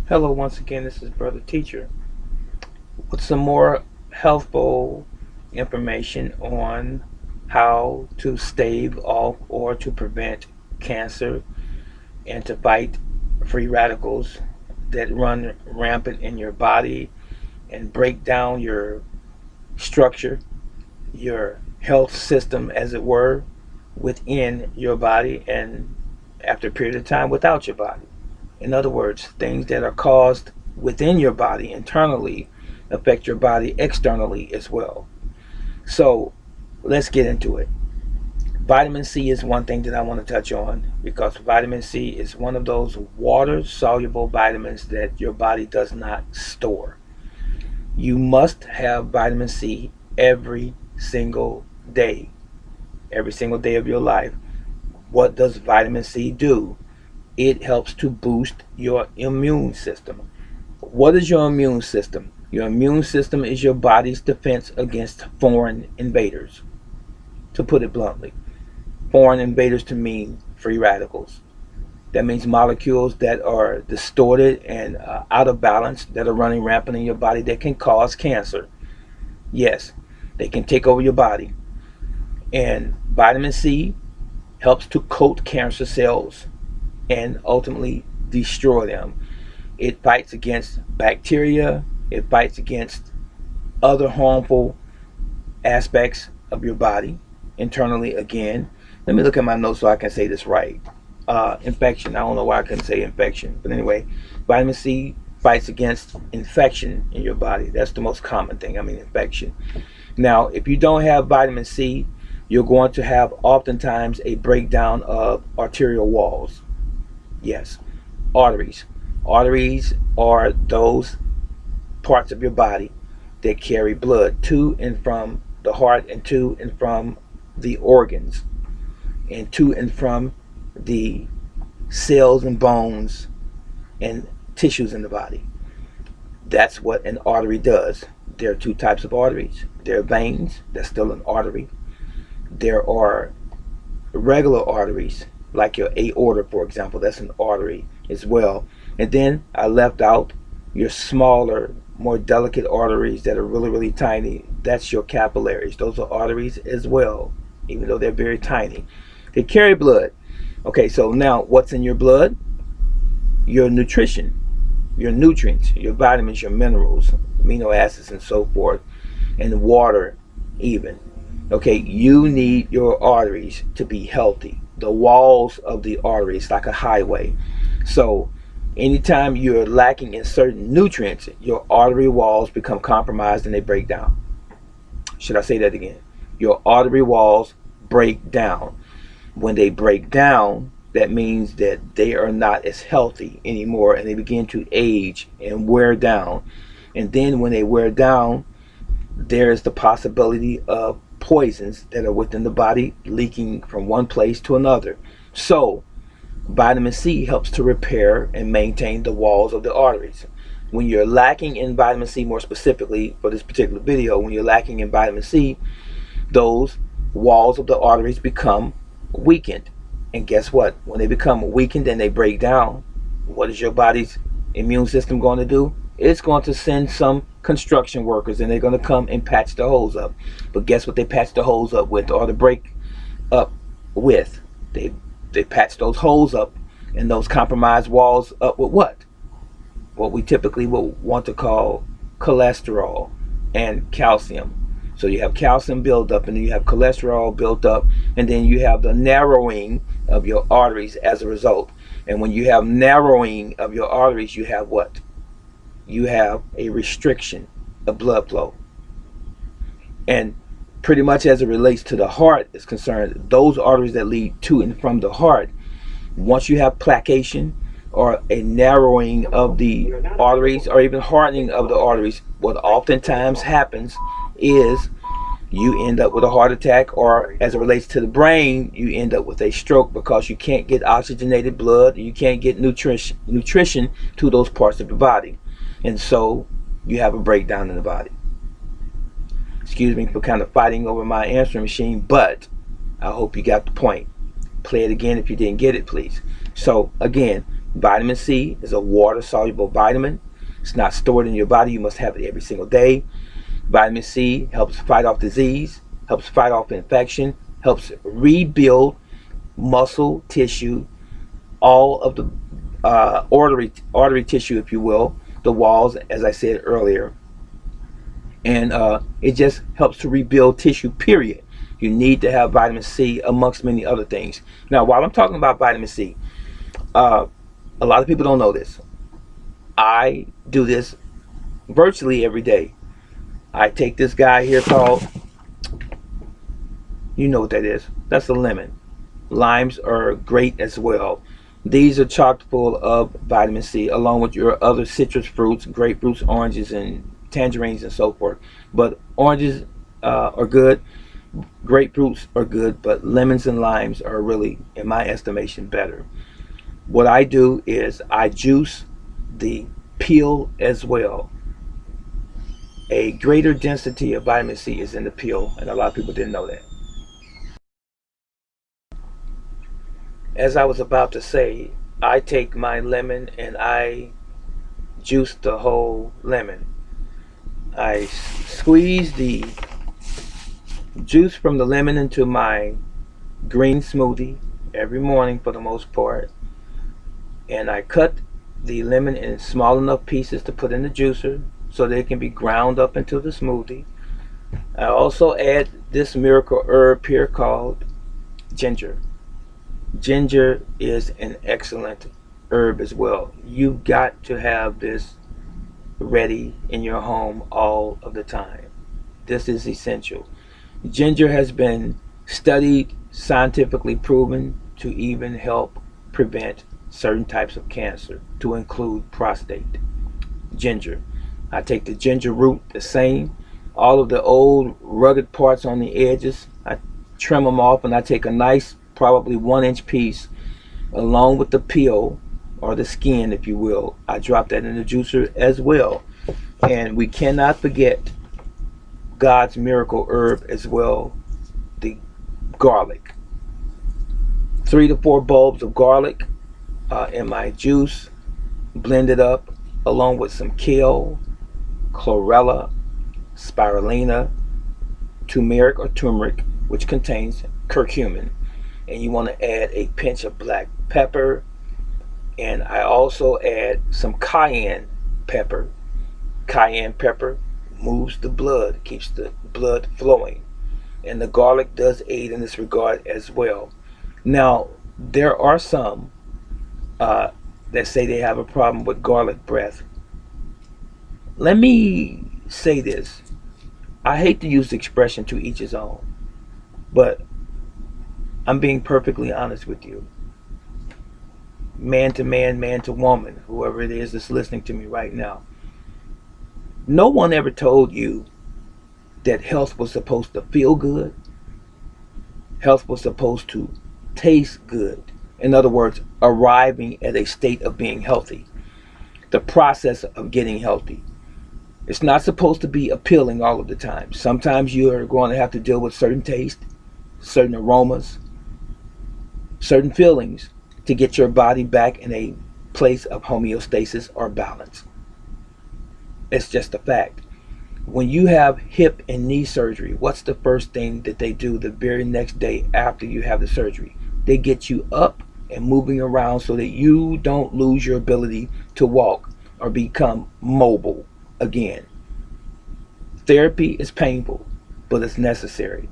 Hello, once again, this is Brother Teacher with some more healthful information on how to stave off or to prevent cancer and to fight free radicals that run rampant in your body and break down your structure, your health system, as it were, within your body and after a period of time without your body. In other words, things that are caused within your body internally affect your body externally as well. So let's get into it. Vitamin C is one thing that I want to touch on because vitamin C is one of those water soluble vitamins that your body does not store. You must have vitamin C every single day, every single day of your life. What does vitamin C do? It helps to boost your immune system. What is your immune system? Your immune system is your body's defense against foreign invaders, to put it bluntly. Foreign invaders to mean free radicals. That means molecules that are distorted and out of balance that are running rampant in your body that can cause cancer. Yes, they can take over your body. And vitamin C helps to coat cancer cells and ultimately destroy them. It fights against bacteria, it fights against other harmful aspects of your body internally. Again, let me look at my notes so I can say this right. Infection. I don't know why I couldn't say infection, but anyway, vitamin C fights against infection in your body. That's the most common thing. I mean, infection. Now, if you don't have vitamin C, you're going to have oftentimes a breakdown of arterial walls. Yes, arteries. Arteries are those parts of your body that carry blood to and from the heart and to and from the organs and to and from the cells and bones and tissues in the body. That's what an artery does. There are two types of arteries. There are veins, that's still an artery. There are regular arteries, like your aorta, for example, that's an artery as well. And then I left out your smaller, more delicate arteries that are really, really tiny. That's your capillaries. Those are arteries as well, even though they're very tiny. They carry blood. Okay, so now what's in your blood? Your nutrition, your nutrients, your vitamins, your minerals, amino acids, and so forth, and water, even. Okay, you need your arteries to be healthy. The walls of the arteries, like a highway. So, anytime you're lacking in certain nutrients, your artery walls become compromised and they break down. Should I say that again? Your artery walls break down. When they break down, that means that they are not as healthy anymore and they begin to age and wear down. And then when they wear down, there is the possibility of poisons that are within the body leaking from one place to another. So, vitamin C helps to repair and maintain the walls of the arteries. When you're lacking in vitamin C, more specifically for this particular video, when you're lacking in vitamin C, those walls of the arteries become weakened. And guess what? When they become weakened and they break down, what is your body's immune system going to do? It's going to send some construction workers and they're going to come and patch the holes up. But guess what they patch the holes up with, or to break up with? They patch those holes up and those compromised walls up with what? What we typically would want to call cholesterol and calcium. So you have calcium buildup and then you have cholesterol built up, and then you have the narrowing of your arteries as a result. And when you have narrowing of your arteries, you have what? You have a restriction of blood flow. And pretty much as it relates to the heart is concerned, those arteries that lead to and from the heart, once you have placation or a narrowing of the arteries or even hardening of the arteries, what oftentimes happens is you end up with a heart attack, or as it relates to the brain, you end up with a stroke because you can't get oxygenated blood, you can't get nutrition to those parts of the body. And so you have a breakdown in the body. Excuse me for kind of fighting over my answering machine, but I hope you got the point. Play it again if you didn't get it, please. So again, Vitamin C is a water-soluble vitamin. It's not stored in your body. You must have it every single day. Vitamin C helps fight off disease, helps fight off infection, helps rebuild muscle tissue, all of the artery tissue, if you will, the walls, as I said earlier, and it just helps to rebuild tissue. Period. You need to have vitamin C amongst many other things. Now, while I'm talking about vitamin C, uh, a lot of people don't know this. I do this virtually every day. I take this guy here called, you know what that is. That's a lemon. Limes are great as well. These are chock full of vitamin C, along with your other citrus fruits, grapefruits, oranges, and tangerines, and so forth. But oranges are good, grapefruits are good, but lemons and limes are really, in my estimation, better. What I do is I juice the peel as well. A greater density of vitamin C is in the peel, and a lot of people didn't know that. As I was about to say, I take my lemon and I juice the whole lemon. I squeeze the juice from the lemon into my green smoothie every morning for the most part, and I cut the lemon in small enough pieces to put in the juicer so that it can be ground up into the smoothie. I also add this miracle herb here called ginger. Ginger is an excellent herb as well. You've got to have this ready in your home all of the time. This is essential. Ginger has been studied, scientifically proven to even help prevent certain types of cancer, to include prostate. Ginger. I take the ginger root the same. All of the old rugged parts on the edges, I trim them off, and I take a nice, probably 1 inch piece, along with the peel or the skin, if you will. I drop that in the juicer as well. And we cannot forget God's miracle herb as well, the garlic. 3 to 4 bulbs of garlic in my juice, blend it up along with some kale, chlorella, spirulina, turmeric or turmeric, which contains curcumin. And you want to add a pinch of black pepper, and I also add some cayenne pepper. Cayenne pepper moves the blood, keeps the blood flowing, and the garlic does aid in this regard as well. Now, there are some that say they have a problem with garlic breath. Let me say this. I hate to use the expression to each his own, but I'm being perfectly honest with you. Man to man, man to woman, whoever it is that's listening to me right now. No one ever told you that health was supposed to feel good. Health was supposed to taste good. In other words, arriving at a state of being healthy. The process of getting healthy. It's not supposed to be appealing all of the time. Sometimes you are going to have to deal with certain taste, certain aromas, certain feelings to get your body back in a place of homeostasis or balance. It's just a fact. When you have hip and knee surgery, what's the first thing that they do the very next day after you have the surgery? They get you up and moving around so that you don't lose your ability to walk or become mobile again. Therapy is painful, but it's necessary.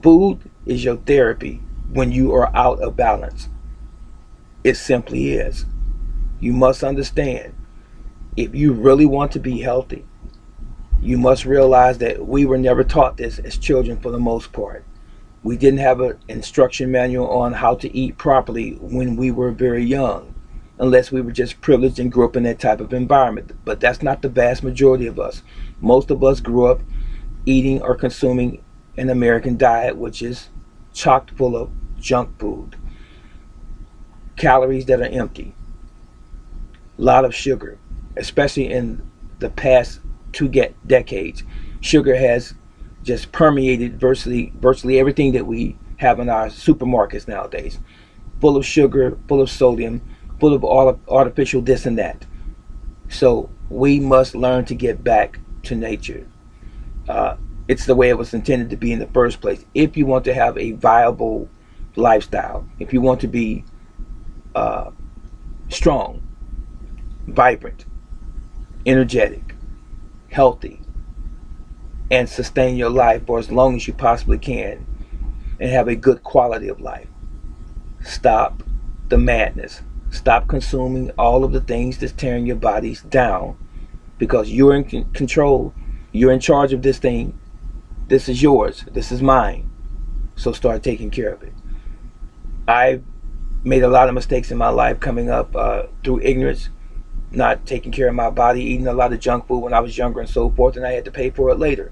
Food is your therapy when you are out of balance. It simply is. You must understand, if you really want to be healthy, you must realize that we were never taught this as children for the most part. We didn't have an instruction manual on how to eat properly when we were very young, unless we were just privileged and grew up in that type of environment. But that's not the vast majority of us. Most of us grew up eating or consuming an American diet, which is chock full of junk food, calories that are empty, a lot of sugar, especially in the past two decades. Sugar has just permeated virtually everything that we have in our supermarkets nowadays. Full of sugar, full of sodium, full of artificial this and that. So we must learn to get back to nature. Uh, it's the way it was intended to be in the first place. If you want to have a viable lifestyle, if you want to be uh, strong, vibrant, energetic, healthy, and sustain your life for as long as you possibly can and have a good quality of life, stop the madness. Stop consuming all of the things that's tearing your bodies down because you're in control. You're in charge of this thing. This is yours. This is mine. So start taking care of it. I've made a lot of mistakes in my life coming up through ignorance, not taking care of my body, eating a lot of junk food when I was younger and so forth, and I had to pay for it later.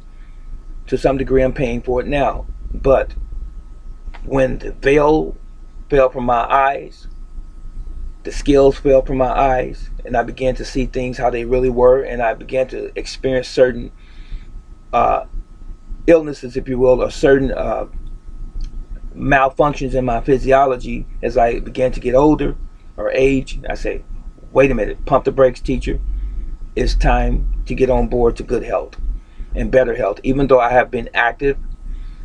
To some degree, I'm paying for it now. But when the veil fell from my eyes, the scales fell from my eyes, and I began to see things how they really were, and I began to experience certain uh, illnesses, if you will, or certain malfunctions in my physiology as I began to get older or age. I say, wait a minute, pump the brakes, teacher. It's time to get on board to good health and better health. Even though I have been active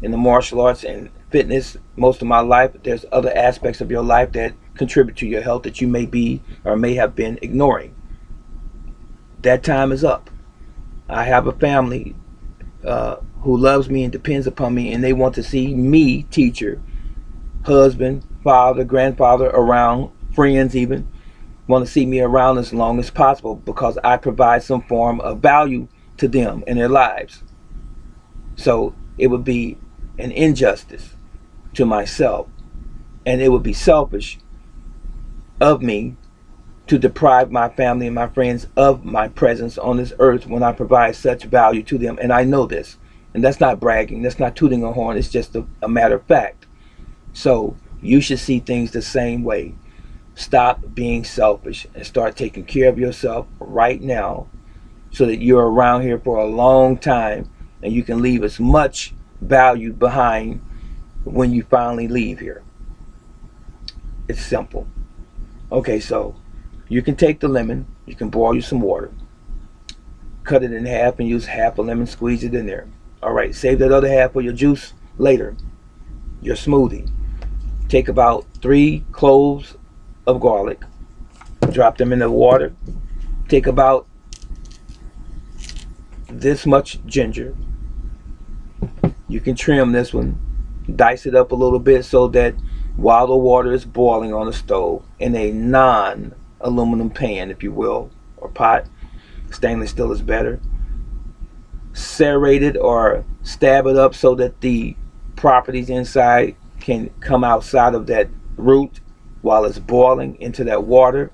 in the martial arts and fitness most of my life, there's other aspects of your life that contribute to your health that you may be or may have been ignoring. That time is up. I have a family who loves me and depends upon me, and they want to see me, teacher, husband, father, grandfather, around, friends even, want to see me around as long as possible because I provide some form of value to them in their lives. So it would be an injustice to myself, and it would be selfish of me to deprive my family and my friends of my presence on this earth when I provide such value to them. And I know this. And that's not bragging. That's not tooting a horn. It's just a matter of fact. So you should see things the same way. Stop being selfish and start taking care of yourself right now so that you're around here for a long time and you can leave as much value behind when you finally leave here. It's simple. Okay, so you can take the lemon, you can boil you some water, cut it in half and use half a lemon, squeeze it in there. All right, save that other half for your juice later, your smoothie. Take about 3 cloves of garlic, drop them in the water. Take about this much ginger. You can trim this one, dice it up a little bit so that while the water is boiling on the stove in a non-aluminum pan, if you will, or pot, stainless steel is better, serrate it or stab it up so that the properties inside can come outside of that root while it's boiling into that water.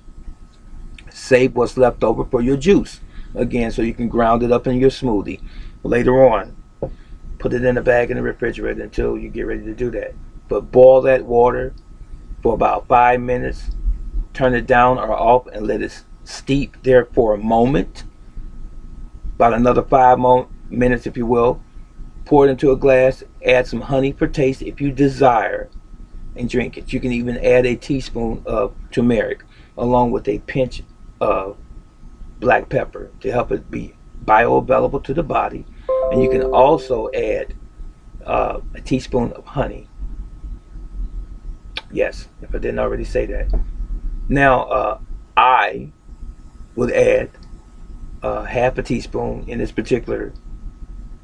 Save what's left over for your juice again so you can ground it up in your smoothie later on. Put it in a bag in the refrigerator until you get ready to do that. But boil that water for about 5 minutes. Turn it down or off and let it steep there for a moment. About another 5 minutes, if you will. Pour it into a glass. Add some honey for taste if you desire, and drink it. You can even add a teaspoon of turmeric along with a pinch of black pepper to help it be bioavailable to the body. And you can also add a teaspoon of honey. Yes, if I didn't already say that. Now, I would add half a teaspoon in this particular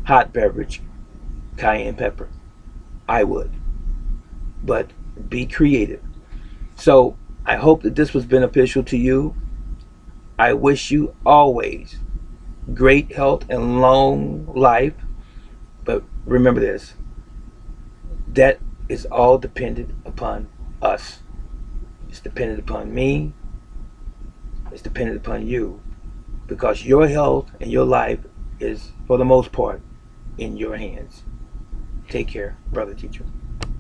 hot beverage, cayenne pepper. I would. But be creative. So I hope that this was beneficial to you. I wish you always great health and long life. But remember this, that is all dependent upon us. It's dependent upon me. It's dependent upon you. Because your health and your life is, for the most part, in your hands. Take care, brother teacher.